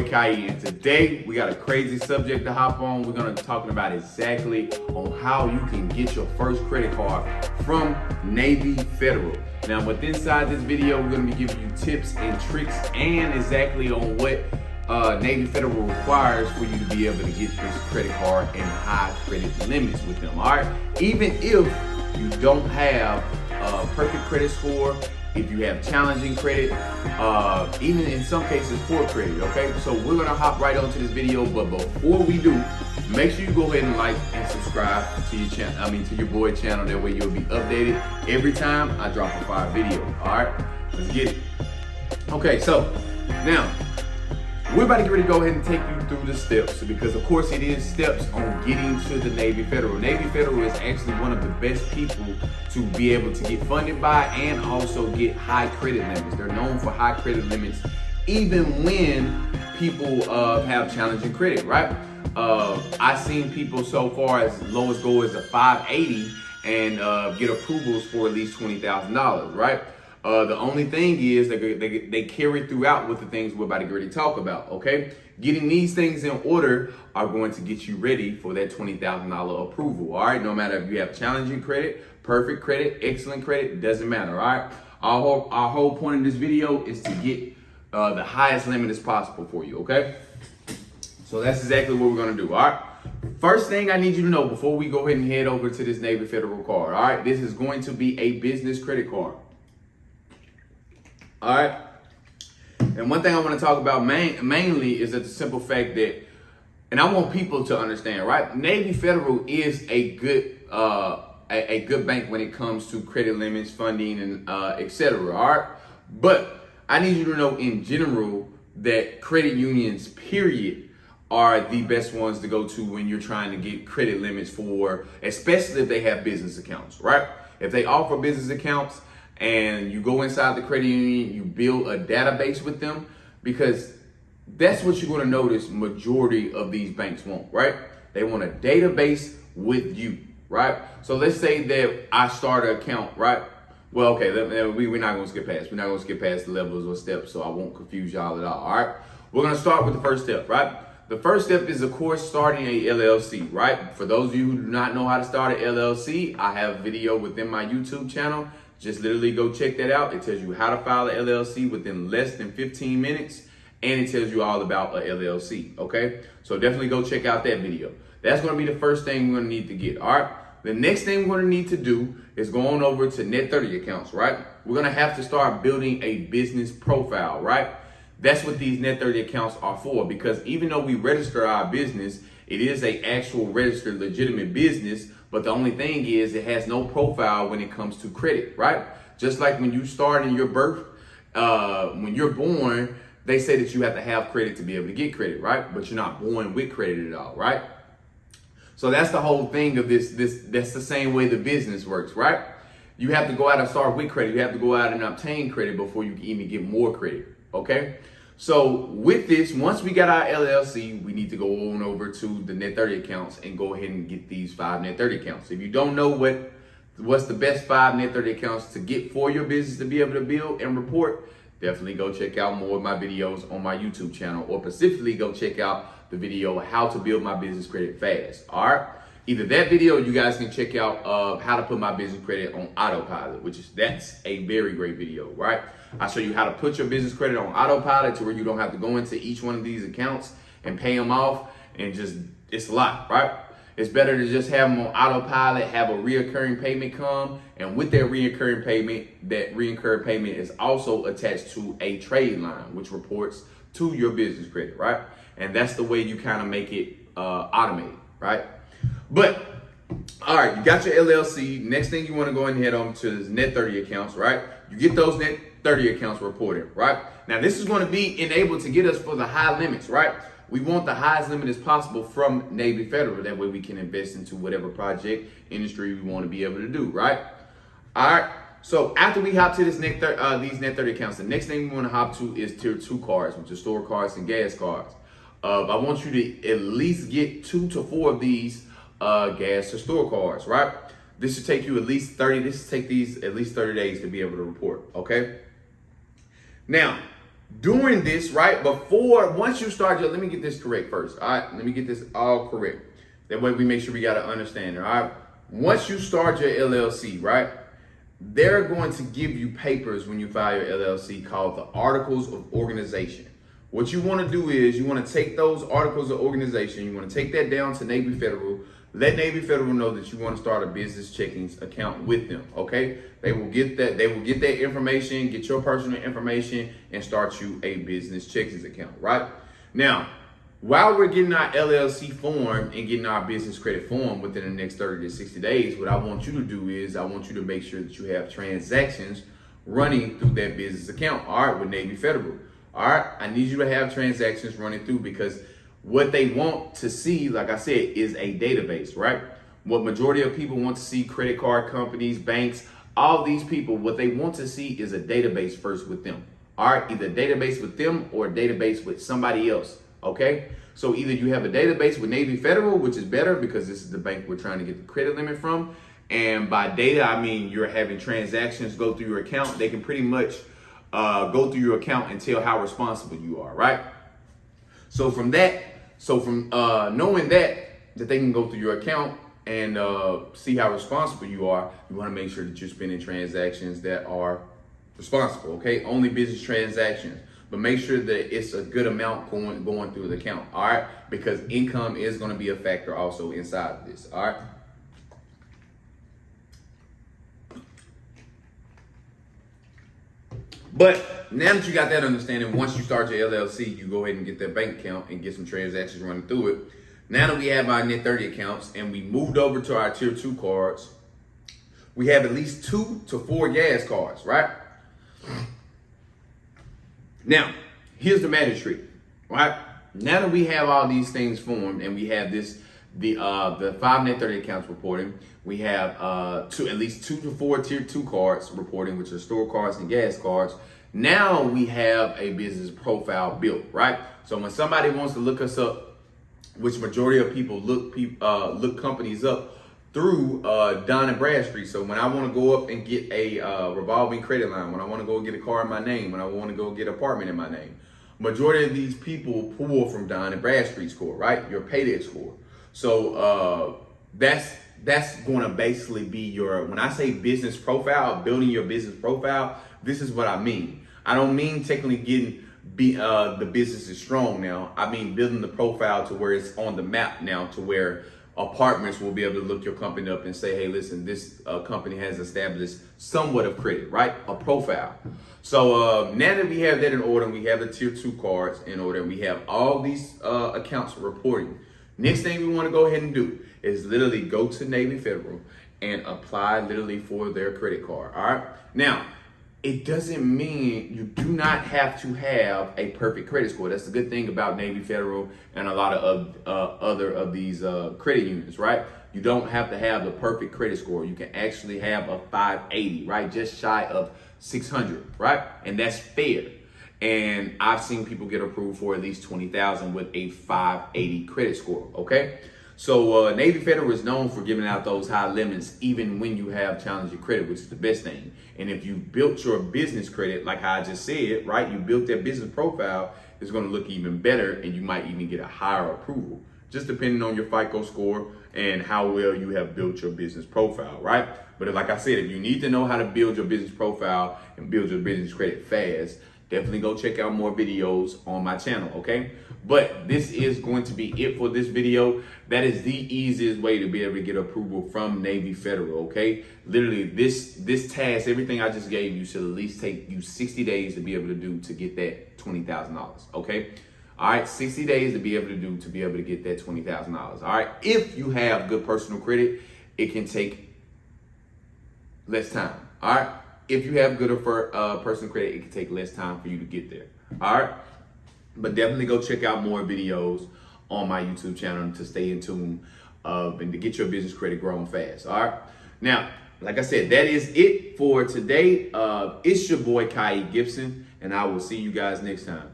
Kai, and today we got a crazy subject to hop on. We're going to be talking about exactly on how you can get your first credit card from Navy Federal. Now, with inside this video, we're going to be giving you tips and tricks and exactly on what Navy Federal requires for you to be able to get this credit card and high credit limits with them. All right, even if you don't have a perfect credit score, if you have challenging credit, even in some cases poor credit, okay? So we're gonna hop right onto this video, but before we do, make sure you go ahead and like and subscribe to your channel, to your boy channel. That way you'll be updated every time I drop a fire video, all right? Let's get it. Okay, so now, we're about to get ready to go ahead and take you through the steps, because of course it is steps on getting to the Navy Federal. Navy Federal is actually one of the best people to be able to get funded by and also get high credit limits. They're known for high credit limits even when people have challenging credit, right? I've seen people so far as low as go as a 580 and get approvals for at least $20,000, right? The only thing is they carry throughout with the things we're about to get ready to talk about, okay? Getting these things in order are going to get you ready for that $20,000 approval, all right? No matter if you have challenging credit, perfect credit, excellent credit, doesn't matter, all right? Our whole point of this video is to get the highest limit as possible for you, okay? So that's exactly what we're gonna do, all right? First thing I need you to know before we go ahead and head over to this Navy Federal card, all right? This is going to be a business credit card. All right. And one thing I want to talk about mainly is that the simple fact that, and I want people to understand, right? Navy Federal is a good bank when it comes to credit limits, funding, and etc. All right. But I need you to know in general that credit unions, period, are the best ones to go to when you're trying to get credit limits for, especially if they have business accounts, right? If they offer business accounts, and you go inside the credit union, you build a database with them, because that's what you're going to notice majority of these banks want, right? They want a database with you, right? So let's say that I start an account, right? Well, okay, we're not going to skip past. We're not going to skip past the levels or steps, so I won't confuse y'all at all right? We're going to start with the first step, right? The first step is, of course, starting a LLC, right? For those of you who do not know how to start an LLC, I have a video within my YouTube channel. Just literally go check that out. It tells you how to file an LLC within less than 15 minutes, and it tells you all about a LLC, okay? So definitely go check out that video. That's gonna be the first thing we're gonna need to get, all right? The next thing we're gonna need to do is go on over to Net30 accounts, right? We're gonna have to start building a business profile, right? That's what these Net30 accounts are for, because even though we register our business, it is a actual registered legitimate business, but the only thing is it has no profile when it comes to credit, right? Just like when you start in your birth, when you're born, they say that you have to have credit to be able to get credit, right? But you're not born with credit at all, right? So that's the whole thing of this. That's the same way the business works, right? You have to go out and start with credit. You have to go out and obtain credit before you can even get more credit, okay? So with this, once we got our LLC, we need to go on over to the Net30 accounts and go ahead and get these 5 Net30 accounts. If you don't know what's the best 5 Net30 accounts to get for your business to be able to build and report, definitely go check out more of my videos on my YouTube channel, or specifically go check out the video how to build my business credit fast. All right. Either that video, or you guys can check out how to put my business credit on autopilot, that's a very great video, right? I show you how to put your business credit on autopilot to where you don't have to go into each one of these accounts and pay them off, and it's a lot, right? It's better to just have them on autopilot, have a reoccurring payment come, and with that reoccurring payment is also attached to a trade line, which reports to your business credit, right? And that's the way you kind of make it automated, right? But, all right, you got your LLC. Next thing you want to go ahead and head on to is Net30 accounts, right? You get those Net30 accounts reported, right? Now, this is going to be enabled to get us for the high limits, right? We want the highest limit as possible from Navy Federal. That way we can invest into whatever project, industry we want to be able to do, right? All right. So after we hop to this these Net30 accounts, the next thing we want to hop to is Tier 2 cards, which are store cards and gas cards. I want you to at least get 2 to 4 of these gas to store cards, right? This should take you at least 30 days to be able to report, okay? Now, During this, right, once you start your, let me get this correct first, all right? Let me get this all correct. That way we make sure we got to understand it, all right? Once you start your LLC, right, they're going to give you papers when you file your LLC called the Articles of Organization. What you want to do is you want to take those Articles of Organization, you want to take that down to Navy Federal, let Navy Federal know that you want to start a business checking account with them, okay? They will get that information, get your personal information, and start you a business checking account, right? Now, while we're getting our LLC formed and getting our business credit formed within the next 30 to 60 days, what I want you to do is I want you to make sure that you have transactions running through that business account, all right, with Navy Federal. All right, I need you to have transactions running through because what they want to see, like I said, is a database, right? What majority of people want to see, credit card companies, banks, all these people, what they want to see is a database first with them. All right, either a database with them or a database with somebody else, okay? So either you have a database with Navy Federal, which is better because this is the bank we're trying to get the credit limit from. And by data, I mean you're having transactions go through your account. They can pretty much go through your account and tell how responsible you are, right? So from knowing that they can go through your account and see how responsible you are, you want to make sure that you're spending transactions that are responsible, okay? Only business transactions, but make sure that it's a good amount going through the account, all right? Because income is going to be a factor also inside of this, all right? But now that you got that understanding, once you start your LLC, you go ahead and get that bank account and get some transactions running through it. Now that we have our Net 30 accounts and we moved over to our Tier 2 cards, we have at least 2 to 4 gas cards, right? Now, here's the magic trick, right? Now that we have all these things formed and we have the 5 Net 30 accounts reporting, we have at least 2 to 4 Tier 2 cards reporting, which are store cards and gas cards. Now we have a business profile built, right? So when somebody wants to look us up, which majority of people look companies up through Dun & Bradstreet. So when I want to go up and get a revolving credit line, when I want to go get a car in my name, when I want to go get an apartment in my name, majority of these people pull from Dun & Bradstreet score, right? Your payday score. So that's going to basically be your, when I say business profile, building your business profile, this is what I mean. I don't mean technically getting the business is strong now. I mean building the profile to where it's on the map now, to where apartments will be able to look your company up and say, hey, listen, this company has established somewhat of credit, right? A profile. So now that we have that in order, we have the Tier 2 cards in order, and we have all these accounts reporting. Next thing we want to go ahead and do is literally go to Navy Federal and apply literally for their credit card, all right? Now, it doesn't mean you do not have to have a perfect credit score. That's the good thing about Navy Federal and a lot of other of these credit unions, right? You don't have to have the perfect credit score. You can actually have a 580, right? Just shy of 600, right? And that's fair. And I've seen people get approved for at least $20,000 with a 580 credit score, okay? So Navy Federal is known for giving out those high limits even when you have challenging credit, which is the best thing. And if you built your business credit, like how I just said, right, you built that business profile, it's going to look even better, and you might even get a higher approval, just depending on your FICO score and how well you have built your business profile, right? But like I said, if you need to know how to build your business profile and build your business credit fast, definitely go check out more videos on my channel, okay? But this is going to be it for this video. That is the easiest way to be able to get approval from Navy Federal, okay? Literally, this task, everything I just gave you, should at least take you 60 days to be able to do to get that $20,000, okay? All right, 60 days to be able to get that $20,000, all right? If you have good personal credit, it can take less time, all right? If you have good personal credit, it can take less time for you to get there, all right? But definitely go check out more videos on my YouTube channel to stay in tune and to get your business credit growing fast, all right? Now, like I said, that is it for today. It's your boy, Kai Gibson, and I will see you guys next time.